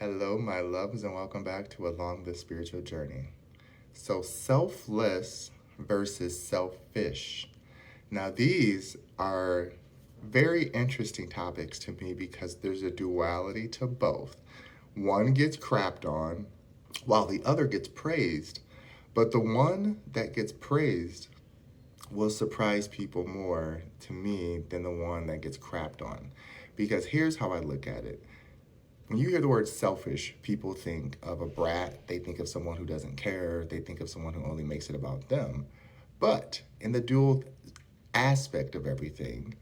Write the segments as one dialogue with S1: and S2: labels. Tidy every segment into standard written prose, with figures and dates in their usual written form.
S1: Hello, my loves, and welcome back to Along the Spiritual Journey. So, selfless versus selfish. Now, these are very interesting topics to me because there's a duality to both. One gets crapped on while the other gets praised, but the one that gets praised will surprise people more to me than the one that gets crapped on. Because here's how I look at it. When you hear the word selfish, people think of a brat, they think of someone who doesn't care, they think of someone who only makes it about them. But in the dual aspect of everything,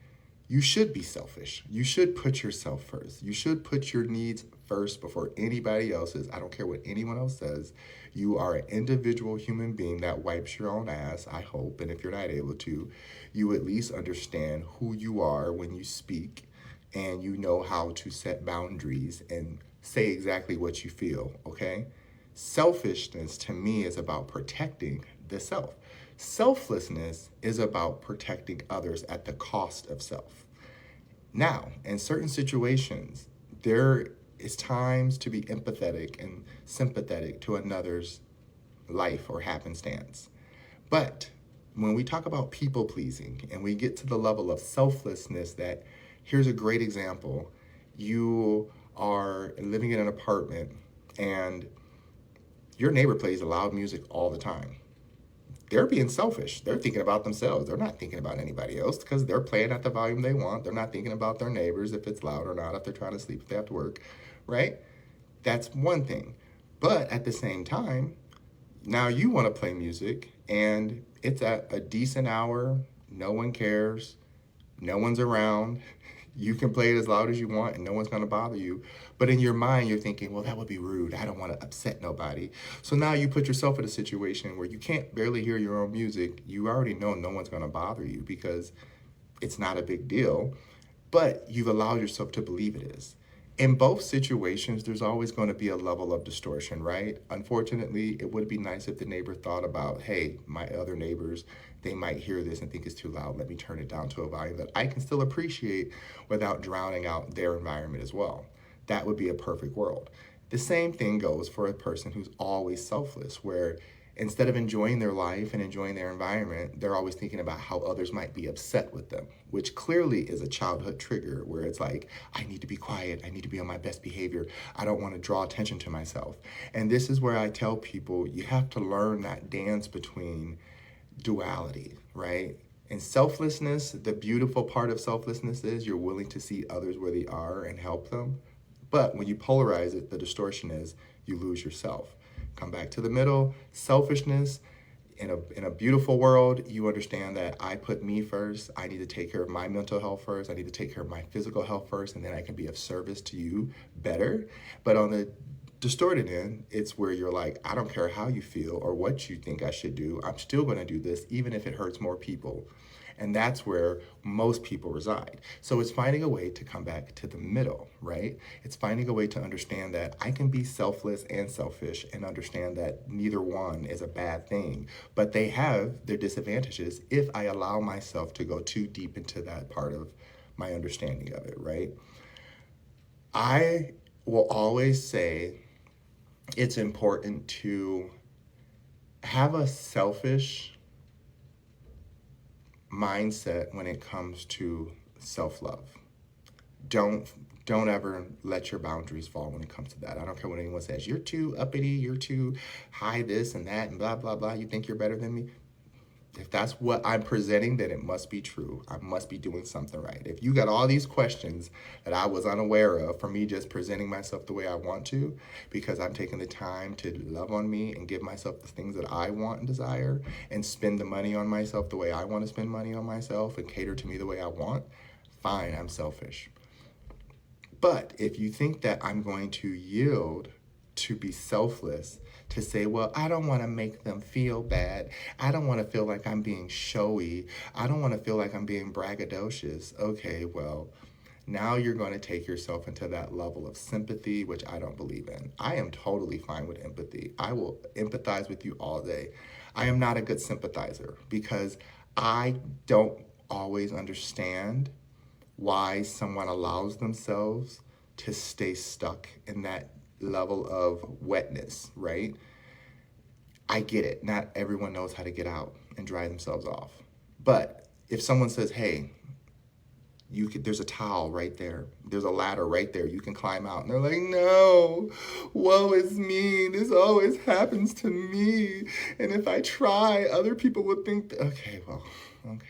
S1: you should be selfish. You should put yourself first. You should put your needs first before anybody else's. I don't care what anyone else says. You are an individual human being that wipes your own ass, I hope. And if you're not able to, you at least understand who you are when you speak and you know how to set boundaries and say exactly what you feel, okay? Selfishness to me is about protecting the self. Selflessness is about protecting others at the cost of self. Now, in certain situations, there is times to be empathetic and sympathetic to another's life or happenstance. But when we talk about people pleasing and we get to the level of selflessness, that here's a great example. You are living in an apartment and your neighbor plays loud music all the time. They're being selfish. They're thinking about themselves. They're not thinking about anybody else because they're playing at the volume they want. They're not thinking about their neighbors, if it's loud or not, if they're trying to sleep, if they have to work, right? That's one thing. But at the same time, now you want to play music and it's at a decent hour, no one cares, no one's around. You can play it as loud as you want and no one's going to bother you. But in your mind, you're thinking, well, that would be rude. I don't want to upset nobody. So now you put yourself in a situation where you can't barely hear your own music. You already know no one's going to bother you because it's not a big deal, but you've allowed yourself to believe it is. In both situations, there's always going to be a level of distortion, right? Unfortunately, it would be nice if the neighbor thought about, hey, my other neighbors, they might hear this and think it's too loud. Let me turn it down to a volume that I can still appreciate without drowning out their environment as well. That would be a perfect world. The same thing goes for a person who's always selfless, where instead of enjoying their life and enjoying their environment, they're always thinking about how others might be upset with them, which clearly is a childhood trigger where it's like, I need to be quiet. I need to be on my best behavior. I don't want to draw attention to myself. And this is where I tell people you have to learn that dance between duality, right? In selflessness, the beautiful part of selflessness is you're willing to see others where they are and help them. But when you polarize it, the distortion is you lose yourself. Come back to the middle. Selfishness, in a beautiful world, you understand that I put me first. I need to take care of my mental health first. I need to take care of my physical health first, and then I can be of service to you better. But on the distorted end, it's where you're like, I don't care how you feel or what you think I should do. I'm still going to do this, even if it hurts more people. And that's where most people reside. So it's finding a way to come back to the middle, right? It's finding a way to understand that I can be selfless and selfish and understand that neither one is a bad thing, but they have their disadvantages if I allow myself to go too deep into that part of my understanding of it, right? I will always say it's important to have a selfish mindset when it comes to self-love. Don't don't ever let your boundaries fall when it comes to that. I don't care what anyone says. You're too uppity, you're too high this and that and blah blah blah. You think you're better than me? If that's what I'm presenting, then it must be true. I must be doing something right. If you got all these questions that I was unaware of for me just presenting myself the way I want to, because I'm taking the time to love on me and give myself the things that I want and desire and spend the money on myself the way I want to spend money on myself and cater to me the way I want, fine, I'm selfish. But if you think that I'm going to yield to be selfless, to say, well, I don't want to make them feel bad. I don't want to feel like I'm being showy. I don't want to feel like I'm being braggadocious. Okay, well, now you're going to take yourself into that level of sympathy, which I don't believe in. I am totally fine with empathy. I will empathize with you all day. I am not a good sympathizer because I don't always understand why someone allows themselves to stay stuck in that level of wetness, right? I get it. Not everyone knows how to get out and dry themselves off. But if someone says, hey, there's a towel right there. There's a ladder right there. You can climb out. And they're like, no, woe is me. This always happens to me. And if I try, other people would think, okay, well, okay.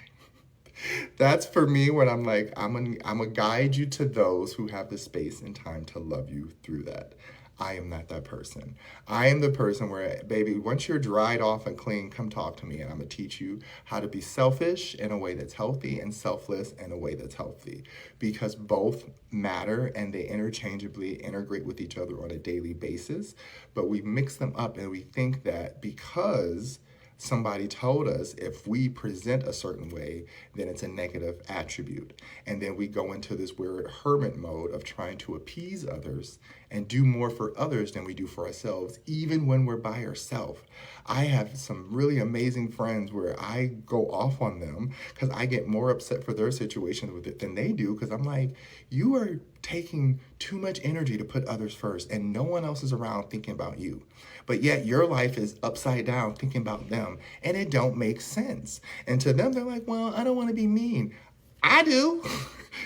S1: That's for me when I'm like, I'm gonna guide you to those who have the space and time to love you through that. I am not that person. I am the person where, baby, once you're dried off and clean, come talk to me and I'm gonna teach you how to be selfish in a way that's healthy and selfless in a way that's healthy. Because both matter and they interchangeably integrate with each other on a daily basis. But we mix them up and we think that because somebody told us if we present a certain way, then it's a negative attribute. And then we go into this weird hermit mode of trying to appease others and do more for others than we do for ourselves, even when we're by ourselves. I have some really amazing friends where I go off on them because I get more upset for their situation with it than they do, because I'm like, you are taking too much energy to put others first and no one else is around thinking about you. But yet your life is upside down thinking about them and it don't make sense. And to them, they're like, well, I don't want to be mean. I do.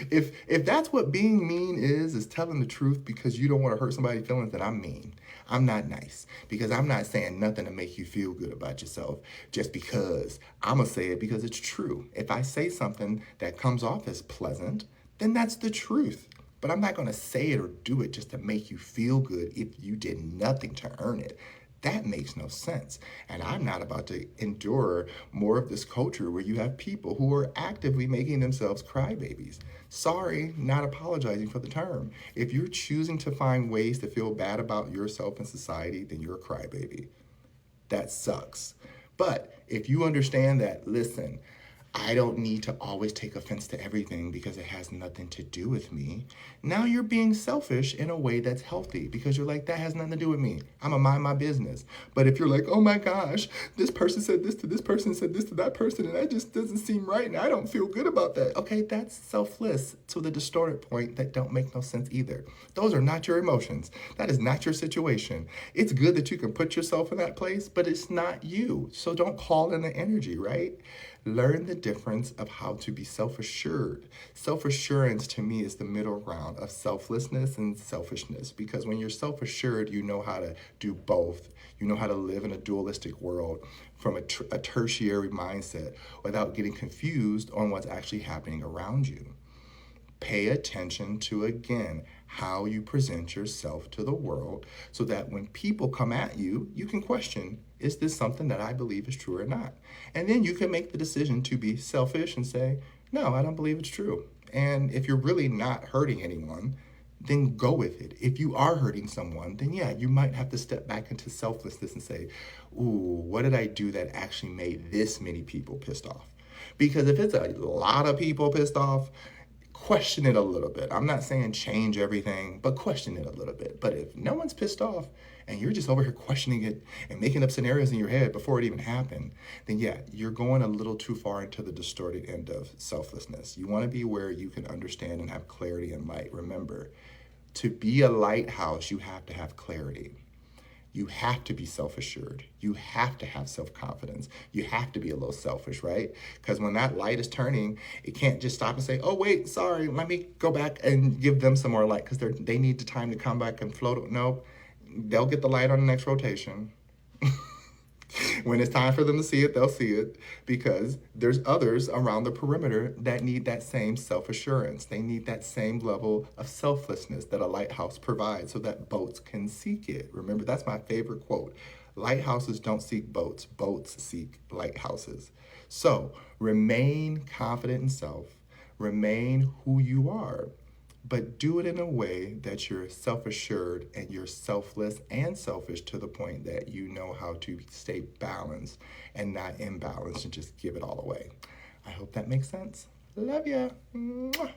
S1: If that's what being mean is telling the truth because you don't want to hurt somebody's feelings, then I'm mean. I'm not nice because I'm not saying nothing to make you feel good about yourself just because. I'm going to say it because it's true. If I say something that comes off as pleasant, then that's the truth. But I'm not going to say it or do it just to make you feel good if you did nothing to earn it. That makes no sense. And I'm not about to endure more of this culture where you have people who are actively making themselves crybabies. Sorry, not apologizing for the term. If you're choosing to find ways to feel bad about yourself and society, then you're a crybaby. That sucks. But if you understand that, listen, I don't need to always take offense to everything because it has nothing to do with me. Now you're being selfish in a way that's healthy because you're like, that has nothing to do with me. I'm gonna mind my business. But if you're like, oh my gosh, this person said this to this person, said this to that person, and that just doesn't seem right, and I don't feel good about that. Okay, that's selfless to the distorted point that don't make no sense either. Those are not your emotions. That is not your situation. It's good that you can put yourself in that place, but it's not you. So don't call in the energy, right? Learn the difference of how to be self-assured. Self-assurance to me is the middle ground of selflessness and selfishness, because when you're self-assured, you know how to do both. You know how to live in a dualistic world from a tertiary mindset without getting confused on what's actually happening around you. Pay attention to, again, how you present yourself to the world so that when people come at you, you can question, is this something that I believe is true or not? And then you can make the decision to be selfish and say, no, I don't believe it's true. And if you're really not hurting anyone, then go with it. If you are hurting someone, then yeah, you might have to step back into selflessness and say, ooh, what did I do that actually made this many people pissed off? Because if it's a lot of people pissed off, question it a little bit. I'm not saying change everything, but question it a little bit. But if no one's pissed off and you're just over here questioning it and making up scenarios in your head before it even happened, then yeah, you're going a little too far into the distorted end of selflessness. You want to be where you can understand and have clarity and light. Remember, to be a lighthouse, you have to have clarity. You have to be self-assured. You have to have self-confidence. You have to be a little selfish, right? Because when that light is turning, it can't just stop and say, oh, wait, sorry, let me go back and give them some more light because they need the time to come back and float. No, they'll get the light on the next rotation. When it's time for them to see it, they'll see it because there's others around the perimeter that need that same self-assurance. They need that same level of selflessness that a lighthouse provides so that boats can seek it. Remember, that's my favorite quote. Lighthouses don't seek boats. Boats seek lighthouses. So remain confident in self. Remain who you are. But do it in a way that you're self-assured and you're selfless and selfish to the point that you know how to stay balanced and not imbalanced and just give it all away. I hope that makes sense. Love ya. Mwah.